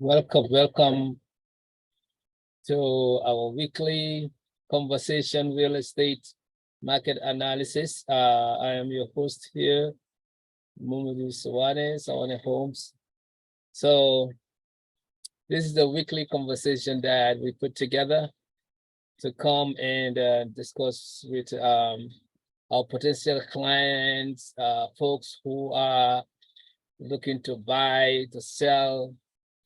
Welcome to our weekly conversation real estate market analysis. I am your host here, Sawaneh Homes. So this is the weekly conversation that we put together to come and discuss with our potential clients, folks who are looking to buy, to sell,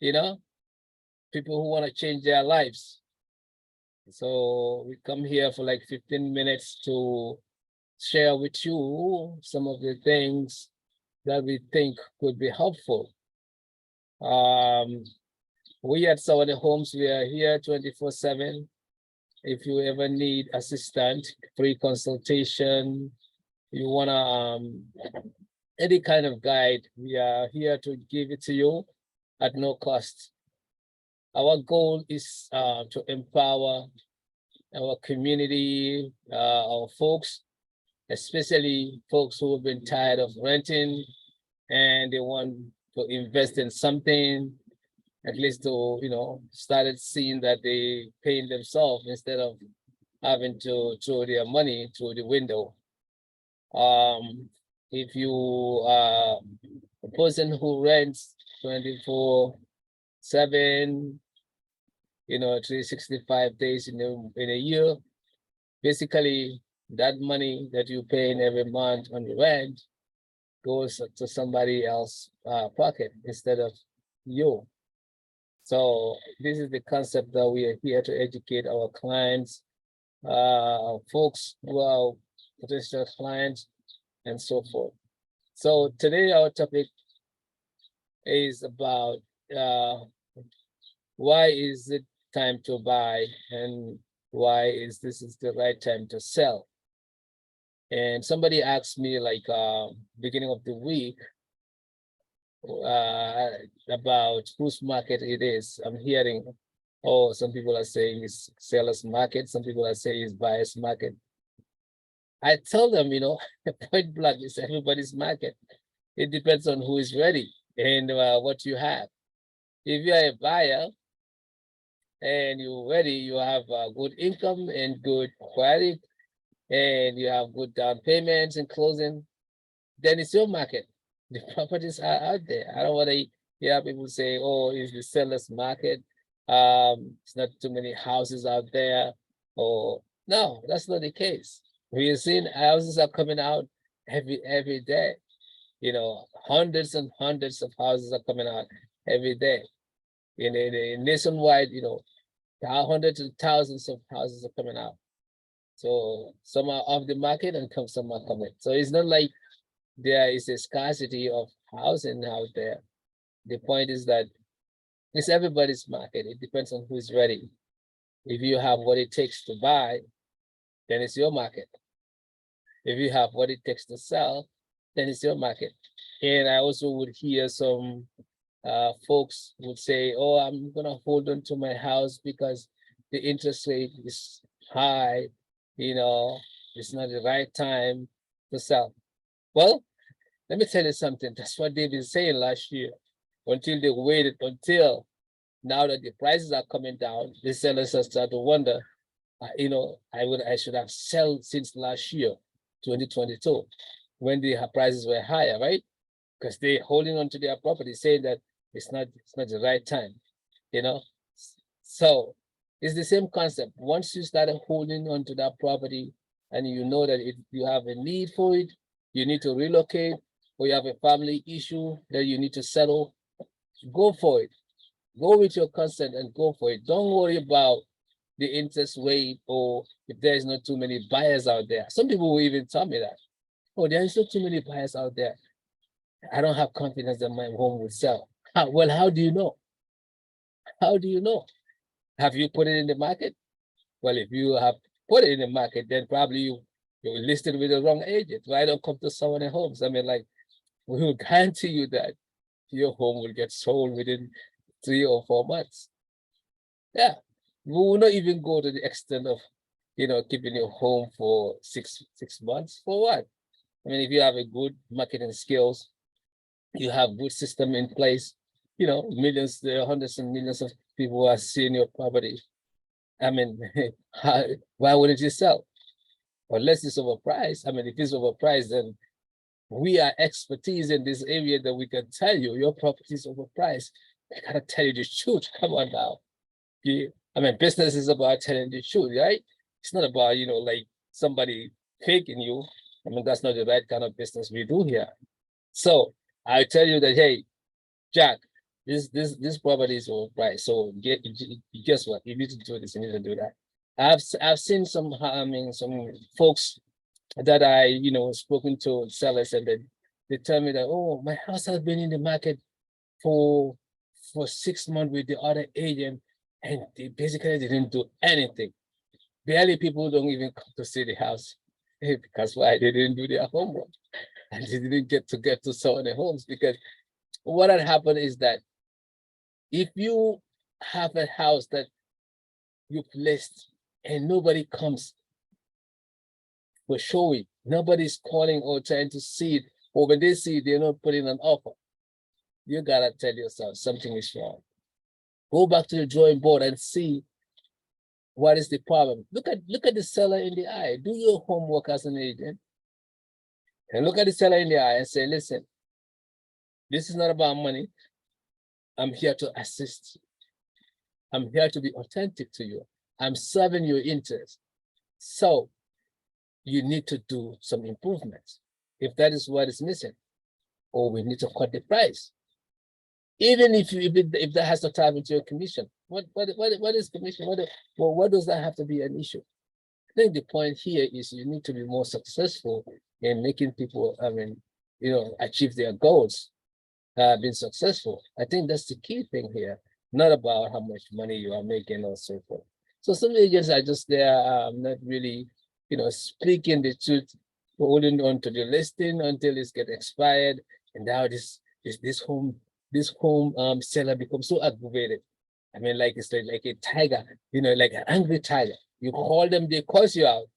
people who want to change their lives. So we come here for like 15 minutes to share with you some of the things that we think could be helpful. We at Sawaneh Homes, we are here 24/7. If you ever need assistance, free consultation, you wanna any kind of guide, we are here to give it to you at no cost. Our goal is to empower our community, our folks, especially folks who have been tired of renting and they want to invest in something, at least to, started seeing that they paying themselves instead of having to throw their money through the window. If you are a person who rents 24/7, 365 days in a year, basically that money that you pay in every month on the rent goes to somebody else's pocket instead of you. So this is the concept that we are here to educate our clients, folks who are potential clients, and so forth. So today our topic is about why is it time to buy and why is this the right time to sell. And somebody asked me like beginning of the week about whose market it is. I'm hearing, oh, some people are saying it's seller's market, some people are saying it's buyer's market. I tell them, point blank, it's everybody's market. It depends on who is ready and what you have. If you are a buyer and you're ready, you have good income and good credit, and you have good down payments and closing, then it's your market. The properties are out there. I don't want to hear people say, oh, it's the seller's market. It's not too many houses out there. Or no, that's not the case. We are seeing houses are coming out every day. Hundreds and hundreds of houses are coming out every day. In nationwide, hundreds of thousands of houses are coming out. So some are off the market and some are coming. So it's not like there is a scarcity of housing out there. The point is that it's everybody's market. It depends on who's ready. If you have what it takes to buy, then it's your market. If you have what it takes to sell, then it's your market. And I also would hear some folks would say, oh, I'm gonna hold on to my house because the interest rate is high, it's not the right time to sell. Well, let me tell you something. That's what they've been saying last year until they waited until now that the prices are coming down. The sellers have started to wonder, I should have sold since last year, 2022, when the prices were higher, right? Because they're holding on to their property, saying that it's not the right time, So it's the same concept. Once you start holding on to that property and you know that you have a need for it, you need to relocate, or you have a family issue that you need to settle, go for it. Go with your consent and go for it. Don't worry about the interest rate or if there's not too many buyers out there. Some people will even tell me that, oh, there's not too many buyers out there. I don't have confidence that my home will sell. Well, how do you know? How do you know? Have you put it in the market? Well, if you have put it in the market, then probably you're listed with the wrong agent. Why don't come to Sawaneh Homes? I mean, like, we will guarantee you that your home will get sold within 3 or 4 months. Yeah, we will not even go to the extent of, keeping your home for six months. For what? I mean, if you have a good marketing skills, you have good system in place, millions, hundreds and millions of people are seeing your property. I mean, why wouldn't you sell? Unless it's overpriced. I mean, if it's overpriced, then we are expertise in this area that we can tell you your property is overpriced. I gotta tell you the truth. Come on now. I mean, business is about telling the truth, right? It's not about, like somebody faking you. I mean, that's not the right kind of business we do here. So I tell you that, hey, Jack, this property is overpriced. So guess what? You need to do this. You need to do that. I've seen some folks that I spoken to sellers, and they tell me that, oh, my house has been in the market for 6 months with the other agent, and they basically didn't do anything. Barely people don't even come to see the house because why? They didn't do their homework, and they didn't get to Sawaneh homes. Because what had happened is that if you have a house that you've listed and nobody comes for showing, nobody's calling or trying to see it, or when they see it, they're not putting an offer, you gotta tell yourself something is wrong. Go back to the drawing board and see what is the problem. Look at the seller in the eye. Do your homework as an agent, and look at the seller in the eye and say, listen, this is not about money. I'm here to assist you. I'm here to be authentic to you. I'm serving your interest. So you need to do some improvements. If that is what is missing, or we need to cut the price. Even if that has to tie into your commission, what is commission? What does that have to be an issue? I think the point here is you need to be more successful in making people, achieve their goals, being successful. I think that's the key thing here, not about how much money you are making or so forth. So some agents are just there, not really, speaking the truth, holding on to the listing until it's get expired, and now this home seller becomes so aggravated. I mean, like it's like a tiger, like an angry tiger. You call them, they curse you out.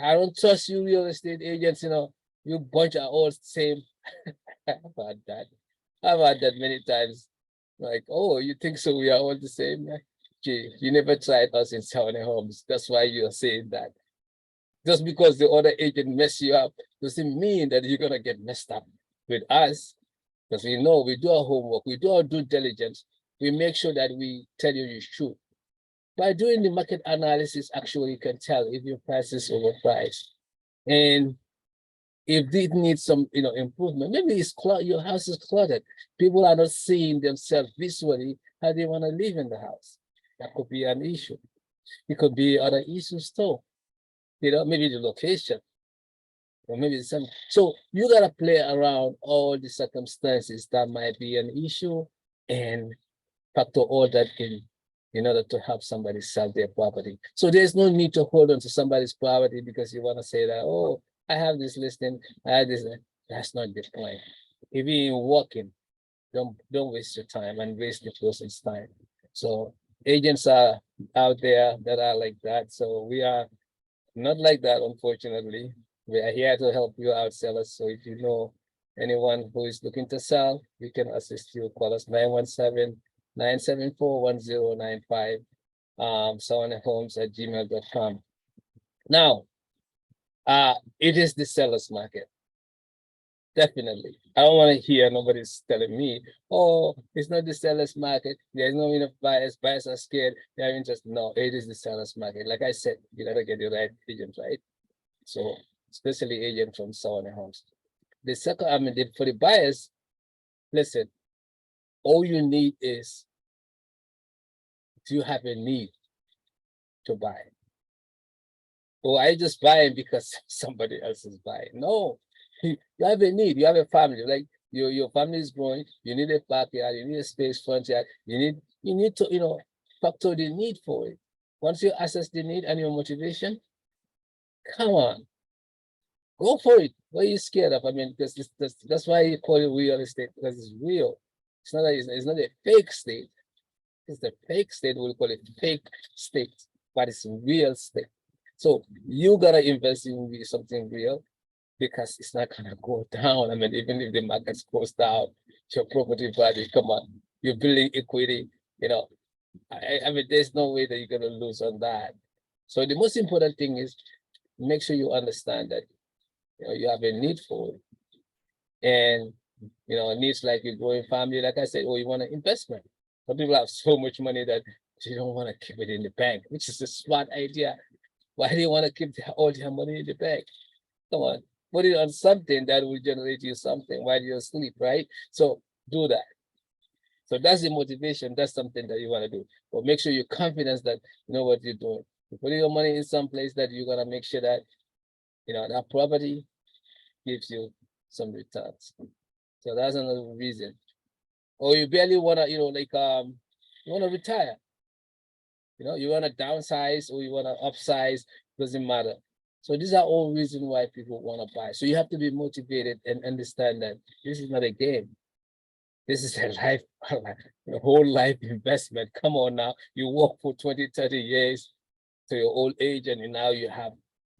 I don't trust you, real estate agents. You bunch are all the same. I've had that. I've had that many times. Like, oh, you think so? We are all the same? Gee, you never tried us in Sawaneh Homes. That's why you're saying that. Just because the other agent mess you up doesn't mean that you're gonna get messed up with us. Because we know we do our homework, we do our due diligence, we make sure that we tell you you should. By doing the market analysis, actually you can tell if your price is overpriced. And if it needs some improvement, maybe your house is cluttered. People are not seeing themselves visually how they want to live in the house. That could be an issue. It could be other issues too. Maybe the location. Or maybe some. So you gotta play around all the circumstances that might be an issue and factor all that in order to help somebody sell their property. So there's no need to hold on to somebody's property because you want to say that, oh, I have this listing, I have this. That's not the point. If you're working, don't waste your time and waste the person's time. So agents are out there that are like that. So we are not like that, unfortunately. We are here to help you out, sellers. So if you know anyone who is looking to sell, we can assist you. Call us 917-974-1095, sawanehhomes@gmail.com. Now, it is the seller's market. Definitely. I don't want to hear nobody's telling me, oh, it's not the seller's market. There's no enough buyers. Buyers are scared. They're interested. No, it is the seller's market. Like I said, you gotta get the right agent, right? So, especially agent from Sawaneh Homes. The second, for the buyers, listen, all you need is, do you have a need to buy? Or are you just buying because somebody else is buying? No, you have a need. You have a family. Like your family is growing. You need a backyard. You need a space, front yard. You need to factor the need for it. Once you assess the need and your motivation, come on, go for it. What are you scared of? Because that's why you call it real estate, because it's real. It's not a fake state. It's the fake state. We'll call it fake state, but it's real estate. So you gotta invest in something real, because it's not gonna go down. Even if the market goes down, your property value. Come on, you're building equity. You know, I mean, there's no way that you're gonna lose on that. So the most important thing is make sure you understand that you have a need for it, and needs like your growing family. Like I said, or you want an investment. Some people have so much money that they don't want to keep it in the bank, which is a smart idea. Why do you want to keep all your money in the bank? Come on, put it on something that will generate you something while you're asleep, right? So do that. So that's the motivation. That's something that you want to do. But make sure you're confident that you know what you're doing. You put your money in some place that you're gonna make sure that that property gives you some returns. So that's another reason. Or you barely wanna, like you wanna retire. You wanna downsize or you wanna upsize, doesn't matter. So these are all reasons why people wanna buy. So you have to be motivated and understand that this is not a game. This is a life, a whole life investment. Come on now. You work for 20, 30 years to your old age, and now you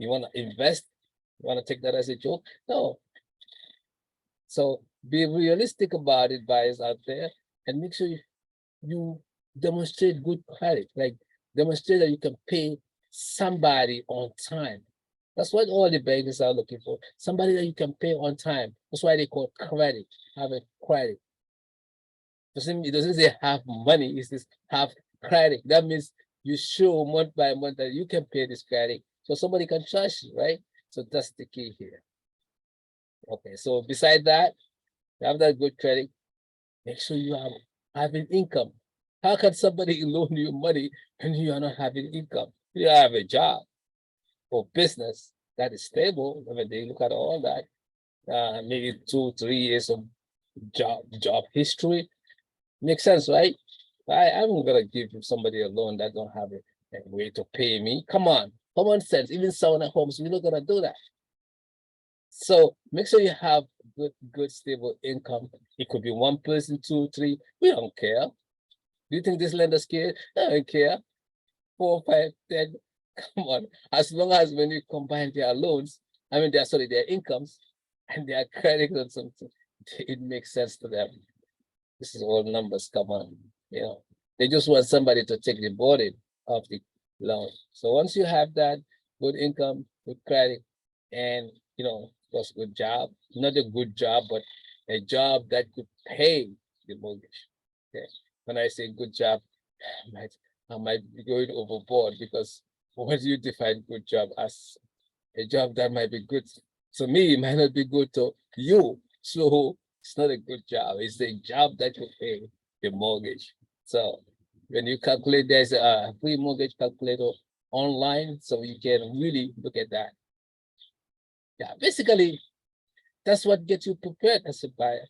want to invest? You want to take that as a joke? No. So be realistic about it, buyers out there, and make sure you demonstrate good credit, like demonstrate that you can pay somebody on time. That's what all the bankers are looking for. Somebody that you can pay on time. That's why they call credit, have a credit. It doesn't say have money, it says have credit. That means you show month by month that you can pay this credit. So somebody can trust you, right? So that's the key here. Okay, so beside that, you have that good credit, make sure you have an income. How can somebody loan you money when you are not having income? You have a job or business that is stable. I mean, they look at all that, maybe 2, 3 years of job history. Makes sense, right? I'm gonna give somebody a loan that don't have a way to pay me. Come on, common sense. Even Sawaneh homes, we're not gonna do that. So make sure you have good stable income. It could be 1 person, 2, 3. We don't care. Do you think this lender's care? They don't care. 4, 5, 10. Come on. As long as when you combine their loans, their incomes and their credit or something, it makes sense to them. This is all numbers, come on. They just want somebody to take the burden of the loan. So once you have that good income, good credit, and plus good job, not a good job, but a job that could pay the mortgage. Okay. When I say good job, I might be going overboard, because what do you define good job as? A job that might be good to me, it might not be good to you. So it's not a good job. It's a job that will pay the mortgage. So when you calculate, there's a free mortgage calculator online, so you can really look at that. Yeah, basically, that's what gets you prepared as a buyer.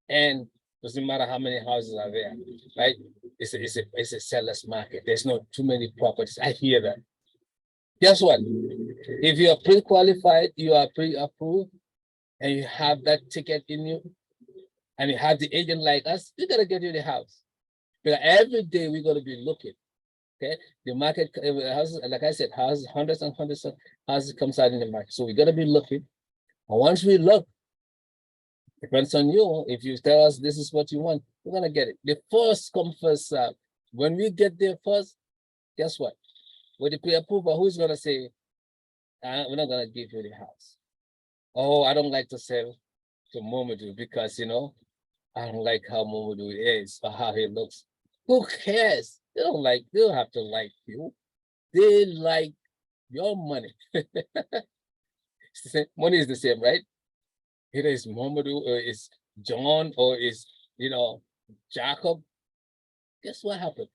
And doesn't matter how many houses are there, right? It's a seller's market. There's not too many properties. I hear that. Guess what? If you are pre-qualified, you are pre-approved, and you have that ticket in you, and you have the agent like us, we gotta get you the house. Because every day we're gonna be looking. Okay, the market houses, like I said, houses, hundreds and hundreds of houses comes out in the market. So we gotta be looking. And once we look, depends on you. If you tell us this is what you want, we're gonna get it. The first come first serve. When we get there first, guess what? With the pre-approval, who's gonna say, we're not gonna give you the house? Oh, I don't like to sell to Momodu because I don't like how Momodu is or how he looks. Who cares? They don't have to like you. They like your money. Money is the same, right? Either it's Momodu or it's John or it's Jacob. Guess what happened?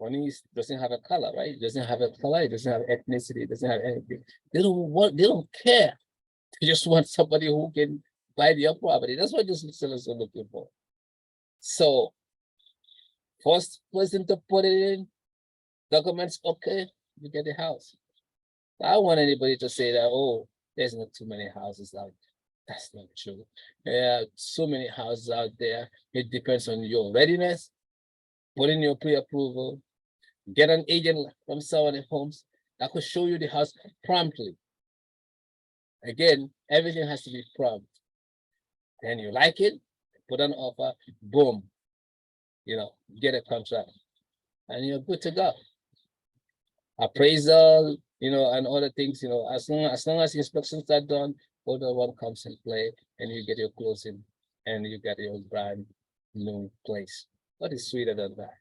Money doesn't have a color, right? It doesn't have a color, it doesn't have ethnicity, it doesn't have anything. They don't care. They just want somebody who can buy their property. That's what these sellers are looking for. So first person to put it in, documents okay, you get the house. I don't want anybody to say that, oh, there's not too many houses out there. That's not true. There are so many houses out there. It depends on your readiness. Put in your pre-approval. Get an agent from Sawaneh Homes that could show you the house promptly. Again, everything has to be prompt. Then you like it, put an offer, boom, get a contract, and you're good to go. Appraisal, and other things, as long as inspections are done, other one comes in play, and you get your closing, and you get your brand new place. What is sweeter than that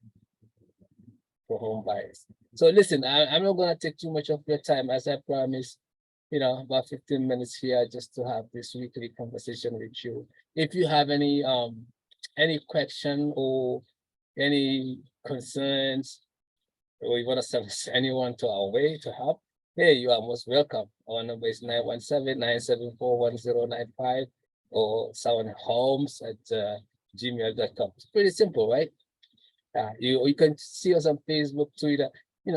for home buyers? So listen, I'm not gonna take too much of your time, as I promised. About 15 minutes here just to have this weekly conversation with you. If you have any question or any concerns, or you want to send anyone to our way to help, hey, you are most welcome. Our number is 917-974-1095 or sawanhomes@gmail.com. It's pretty simple, right? You can see us on Facebook, Twitter,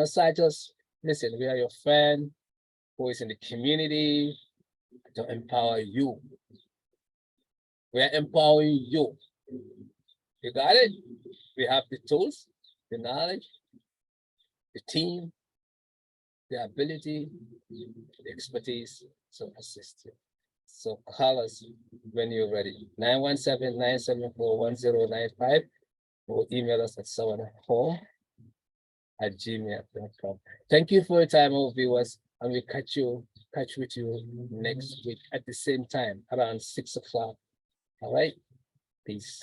cite us. Listen, we are your friend who is in the community to empower you. We are empowering you. You got it? We have the tools, the knowledge, the team, the ability, the expertise to assist you. So call us when you're ready. 917-974-1095 or email us at sawanehome@gmail.com. Thank you for your time, our viewers, and we catch with you next week at the same time around 6 o'clock. All right, peace.